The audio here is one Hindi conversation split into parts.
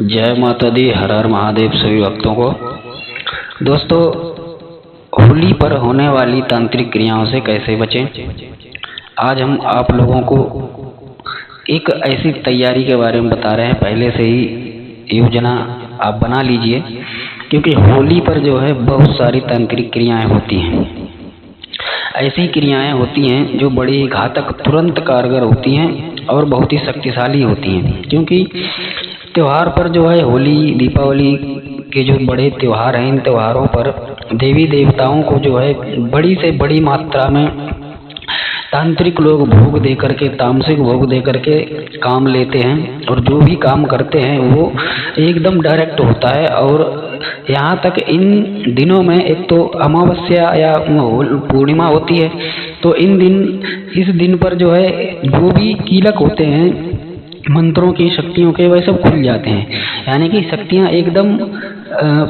जय माता दी। हर हर महादेव सभी भक्तों को। दोस्तों, होली पर होने वाली तांत्रिक क्रियाओं से कैसे बचें, आज हम आप लोगों को एक ऐसी तैयारी के बारे में बता रहे हैं। पहले से ही योजना आप बना लीजिए, क्योंकि होली पर जो है बहुत सारी तांत्रिक क्रियाएं होती हैं। ऐसी क्रियाएं होती हैं जो बड़ी घातक, तुरंत कारगर होती हैं और बहुत ही शक्तिशाली होती हैं। क्योंकि त्योहार पर जो है, होली, दीपावली के जो बड़े त्योहार हैं, इन त्योहारों पर देवी देवताओं को जो है बड़ी से बड़ी मात्रा में तांत्रिक लोग भोग दे करके, तामसिक भोग दे करके काम लेते हैं, और जो भी काम करते हैं वो एकदम डायरेक्ट होता है। और यहाँ तक इन दिनों में एक तो अमावस्या या पूर्णिमा होती है, तो इस दिन पर जो है जो भी कीलक होते हैं मंत्रों की, शक्तियों के, वह सब खुल जाते हैं। यानी कि शक्तियाँ एकदम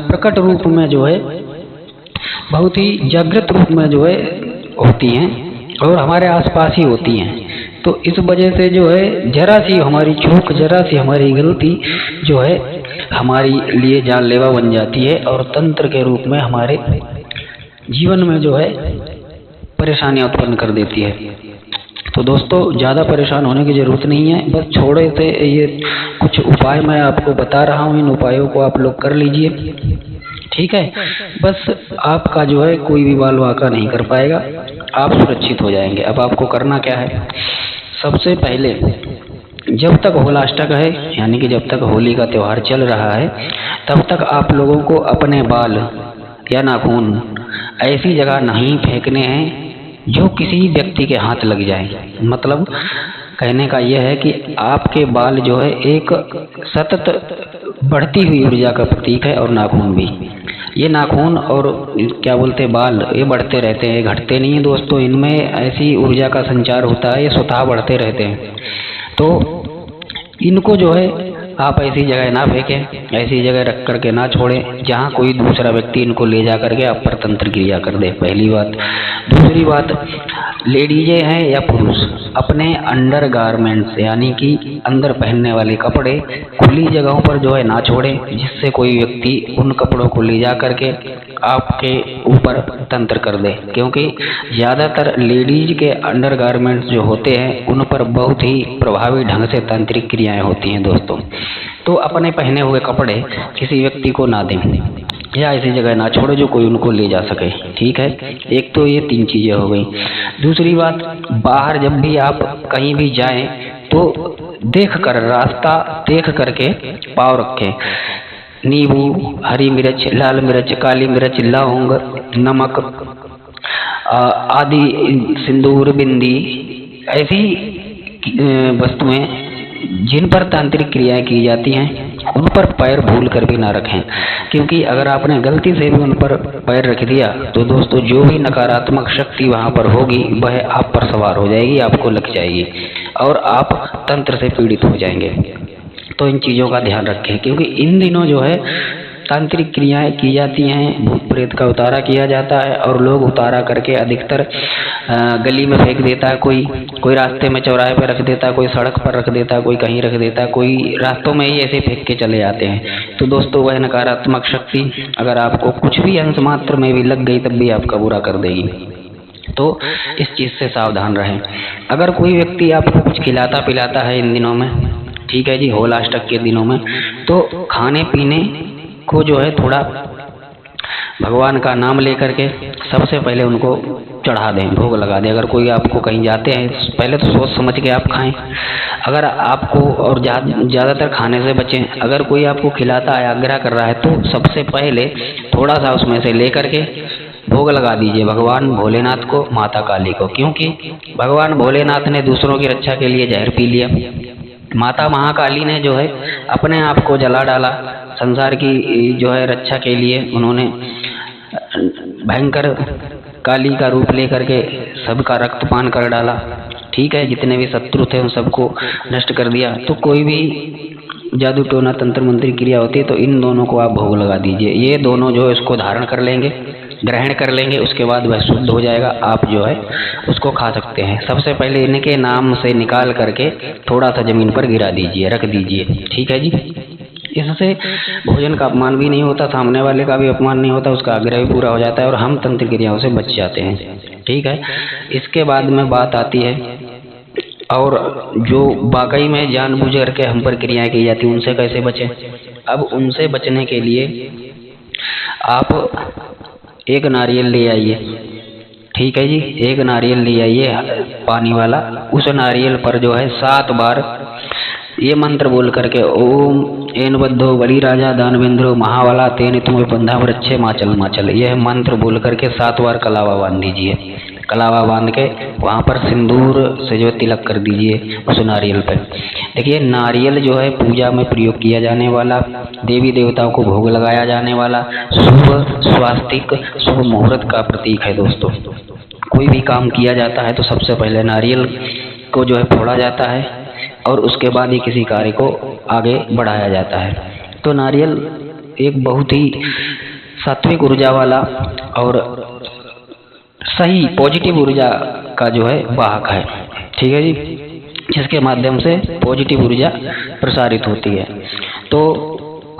प्रकट रूप में जो है, बहुत ही जागृत रूप में जो है होती हैं और हमारे आसपास ही होती हैं। तो इस वजह से जो है जरा सी हमारी चूक, जरा सी हमारी गलती जो है हमारी लिए जानलेवा बन जाती है और तंत्र के रूप में हमारे जीवन में जो है परेशानियां उत्पन्न कर देती है। तो दोस्तों, ज़्यादा परेशान होने की ज़रूरत नहीं है। बस थोड़े से ये कुछ उपाय मैं आपको बता रहा हूँ, इन उपायों को आप लोग कर लीजिए, ठीक है। बस आपका जो है कोई भी बाल वाका नहीं कर पाएगा, आप सुरक्षित हो जाएंगे। अब आपको करना क्या है, सबसे पहले जब तक होलाष्टक है, यानी कि जब तक होली का त्यौहार चल रहा है, तब तक आप लोगों को अपने बाल या नाखून ऐसी जगह नहीं फेंकने हैं जो किसी व्यक्ति के हाथ लग जाए। मतलब कहने का यह है कि आपके बाल जो है एक सतत बढ़ती हुई ऊर्जा का प्रतीक है, और नाखून भी। ये नाखून और क्या बोलते हैं, बाल, ये बढ़ते रहते हैं, घटते नहीं है दोस्तों। इनमें ऐसी ऊर्जा का संचार होता है, ये स्वतः बढ़ते रहते हैं। तो इनको जो है आप ऐसी जगह ना फेंकें, ऐसी जगह रख करके ना छोड़ें जहाँ कोई दूसरा व्यक्ति इनको ले जा करके आप पर तंत्र क्रिया कर दे, पहली बात। दूसरी बात, लेडीजें हैं या पुरुष, अपने अंडर गारमेंट्स यानी कि अंदर पहनने वाले कपड़े खुली जगहों पर जो है ना छोड़ें, जिससे कोई व्यक्ति उन कपड़ों को ले जा करके आपके ऊपर तंत्र कर दे। क्योंकि ज़्यादातर लेडीज के अंडर गारमेंट्स जो होते हैं उन पर बहुत ही प्रभावी ढंग से तांत्रिक क्रियाएं होती हैं दोस्तों। तो अपने पहने हुए कपड़े किसी व्यक्ति को ना दें या ऐसी जगह ना छोड़े जो कोई उनको ले जा सके, ठीक है। एक तो ये 3 चीज़ें हो गई। दूसरी बात, बाहर जब भी आप कहीं भी जाएं तो देख कर, रास्ता देख करके पाँव रखें। नींबू, हरी मिर्च, लाल मिर्च, काली मिर्च, लौंग, नमक आदि, सिंदूर, बिंदी, ऐसी वस्तुएं जिन पर तांत्रिक क्रियाएं की जाती हैं उन पर पैर भूल कर भी ना रखें। क्योंकि अगर आपने गलती से भी उन पर पैर रख दिया तो दोस्तों जो भी नकारात्मक शक्ति वहां पर होगी वह आप पर सवार हो जाएगी, आपको लग जाएगी और आप तंत्र से पीड़ित हो जाएंगे। तो इन चीज़ों का ध्यान रखें, क्योंकि इन दिनों जो है तांत्रिक क्रियाएं की जाती हैं, भूत प्रेत का उतारा किया जाता है, और लोग उतारा करके अधिकतर गली में फेंक देता है, कोई रास्ते में चौराहे पर रख देता है, कोई सड़क पर रख देता है, कोई कहीं रख देता है, कोई रास्तों में ही ऐसे फेंक के चले जाते हैं। तो दोस्तों, वह नकारात्मक शक्ति अगर आपको कुछ भी अंश मात्र में भी लग गई तब भी आपका बुरा कर देगी। तो इस चीज़ से सावधान रहें। अगर कोई व्यक्ति आपको कुछ खिलाता पिलाता है इन दिनों में, ठीक है जी, होलाष्टक के दिनों में, तो खाने पीने को जो है थोड़ा भगवान का नाम लेकर के सबसे पहले उनको चढ़ा दें, भोग लगा दें। अगर कोई आपको कहीं जाते हैं, पहले तो सोच समझ के आप खाएं। अगर आपको, और ज़्यादातर खाने से बचें। अगर कोई आपको खिलाता है, आग्रह कर रहा है, तो सबसे पहले थोड़ा सा उसमें से ले करके भोग लगा दीजिए भगवान भोलेनाथ को, माता काली को। क्योंकि भगवान भोलेनाथ ने दूसरों की रक्षा के लिए जहर पी लिया, माता महाकाली ने जो है अपने आप को जला डाला, संसार की जो है रक्षा के लिए उन्होंने भयंकर काली का रूप लेकर के सबका रक्तपान कर डाला, ठीक है। जितने भी शत्रु थे उन सबको नष्ट कर दिया। तो कोई भी जादू टोना तंत्र मंत्री क्रिया होती है तो इन दोनों को आप भोग लगा दीजिए। ये दोनों जो है उसको धारण कर लेंगे, ग्रहण कर लेंगे, उसके बाद वह शुद्ध हो जाएगा, आप जो है उसको खा सकते हैं। सबसे पहले इनके नाम से निकाल करके थोड़ा सा जमीन पर गिरा दीजिए, रख दीजिए, ठीक है जी। इससे भोजन का अपमान भी नहीं होता, सामने वाले का भी अपमान नहीं होता, उसका आग्रह भी पूरा हो जाता है और हम तंत्र क्रियाओं से बच जाते हैं। ठीक है, इसके बाद में बात आती है और जो वाकई में जानबूझ करके हम पर क्रियाएं की जाती हैं उनसे कैसे बचें। अब उनसे बचने के लिए आप एक नारियल ले आइए। ठीक है जी, एक नारियल ले आइए पानी वाला, उस नारियल पर जो है 7 बार ये मंत्र बोल करके ओम एन बद्धो बली राजा दानवेंद्रो महावाला तेन तुम्हें बंधा वृक्षे माचल माचल, यह मंत्र बोल करके 7 बार कलावा बांध दीजिए। कलावा बांध के वहाँ पर सिंदूर से जो तिलक कर दीजिए उस नारियल पर। देखिए, नारियल जो है पूजा में प्रयोग किया जाने वाला, देवी देवताओं को भोग लगाया जाने वाला शुभ स्वास्तिक शुभ मुहूर्त का प्रतीक है। दोस्तों, कोई भी काम किया जाता है तो सबसे पहले नारियल को जो है फोड़ा जाता है और उसके बाद ही किसी कार्य को आगे बढ़ाया जाता है। तो नारियल एक बहुत ही सात्विक ऊर्जा वाला और सही पॉजिटिव ऊर्जा का जो है वाहक है। ठीक है जी, जिसके माध्यम से पॉजिटिव ऊर्जा प्रसारित होती है। तो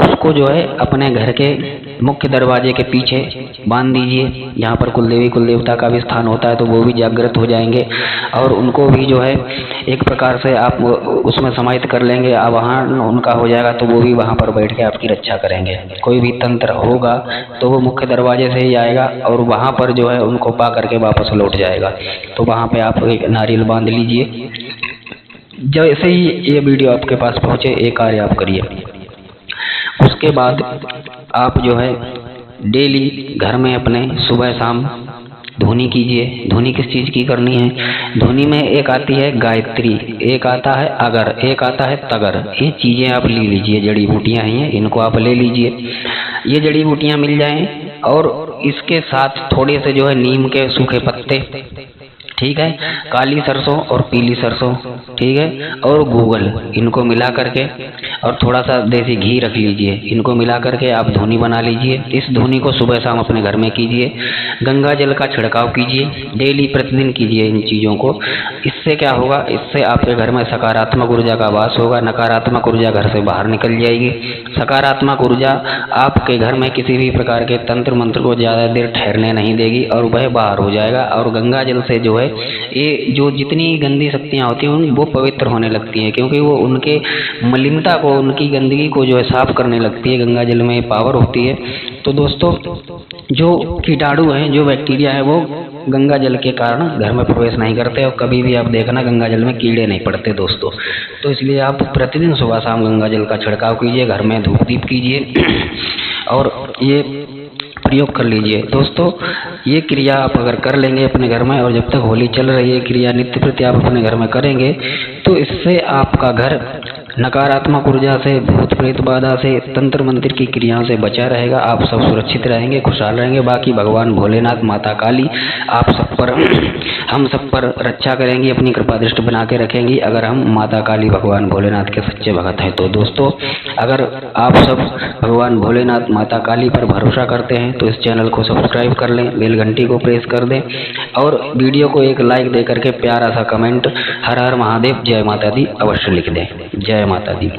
उसको जो है अपने घर के मुख्य दरवाजे के पीछे बांध दीजिए, जहाँ पर कुलदेवी कुलदेवता का भी स्थान होता है, तो वो भी जागृत हो जाएंगे और उनको भी जो है एक प्रकार से आप उसमें समाहित कर लेंगे। अब वहाँ उनका हो जाएगा तो वो भी वहाँ पर बैठ के आपकी रक्षा करेंगे। कोई भी तंत्र होगा तो वो मुख्य दरवाजे से ही आएगा और वहाँ पर जो है उनको पा करके वापस लौट जाएगा। तो वहाँ पे आप एक नारियल बांध लीजिए। जैसे ही ये वीडियो आपके पास पहुँचे, एक कार्य आप करिए। उसके बाद आप जो है डेली घर में अपने सुबह शाम धुनी कीजिए। धुनी किस चीज़ की करनी है? धुनी में एक आती है गायत्री, एक आता है अगर, एक आता है तगर। ये चीज़ें आप ले लीजिए, जड़ी बूटियाँ हैं, इनको आप ले लीजिए। ये जड़ी बूटियाँ मिल जाएं और इसके साथ थोड़े से जो है नीम के सूखे पत्ते, ठीक है, काली सरसों और पीली सरसों, ठीक है, और गूगल, इनको मिला करके और थोड़ा सा देसी घी रख लीजिए। इनको मिला करके आप धुनी बना लीजिए। इस धुनी को सुबह शाम अपने घर में कीजिए। गंगा जल का छिड़काव कीजिए, डेली प्रतिदिन कीजिए इन चीज़ों को। इससे क्या होगा? इससे आपके घर में सकारात्मक ऊर्जा का वास होगा, नकारात्मक ऊर्जा घर से बाहर निकल जाएगी। सकारात्मक ऊर्जा आपके घर में किसी भी प्रकार के तंत्र मंत्र को ज़्यादा देर ठहरने नहीं देगी और वह बाहर हो जाएगा। और गंगा जल से जो है ये जो जितनी गंदी शक्तियाँ होती हैं वो पवित्र होने लगती हैं, क्योंकि वो उनके मलिनता को, उनकी गंदगी को जो है साफ करने लगती है। गंगा जल में पावर होती है। तो दोस्तों, जो कीटाणु हैं, जो बैक्टीरिया है, वो गंगा जल के कारण घर में प्रवेश नहीं करते और कभी भी आप देखना गंगा जल में कीड़े नहीं पड़ते दोस्तों। तो इसलिए आप प्रतिदिन सुबह शाम गंगा जल का छिड़काव कीजिए, घर में धूप दीप कीजिए और ये प्रयोग कर लीजिए। दोस्तों, ये क्रिया आप अगर कर लेंगे अपने घर में, और जब तक होली चल रही है क्रिया नित्य प्रति आप अपने घर में करेंगे, तो इससे आपका घर नकारात्मक ऊर्जा से, भूत प्रेत बाधा से, तंत्र मंत्र की क्रियाओं से बचा रहेगा। आप सब सुरक्षित रहेंगे, खुशहाल रहेंगे। बाकी भगवान भोलेनाथ, माता काली आप सब पर, हम सब पर रक्षा करेंगी, अपनी कृपा दृष्टि बना के रखेंगी, अगर हम माता काली भगवान भोलेनाथ के सच्चे भक्त हैं। तो दोस्तों, अगर आप सब भगवान भोलेनाथ, माता काली पर भरोसा करते हैं तो इस चैनल को सब्सक्राइब कर लें, बेल घंटी को प्रेस कर दें और वीडियो को एक लाइक दे करके प्यारा सा कमेंट हर हर महादेव जय माता दी अवश्य लिख दें। जय माता दी।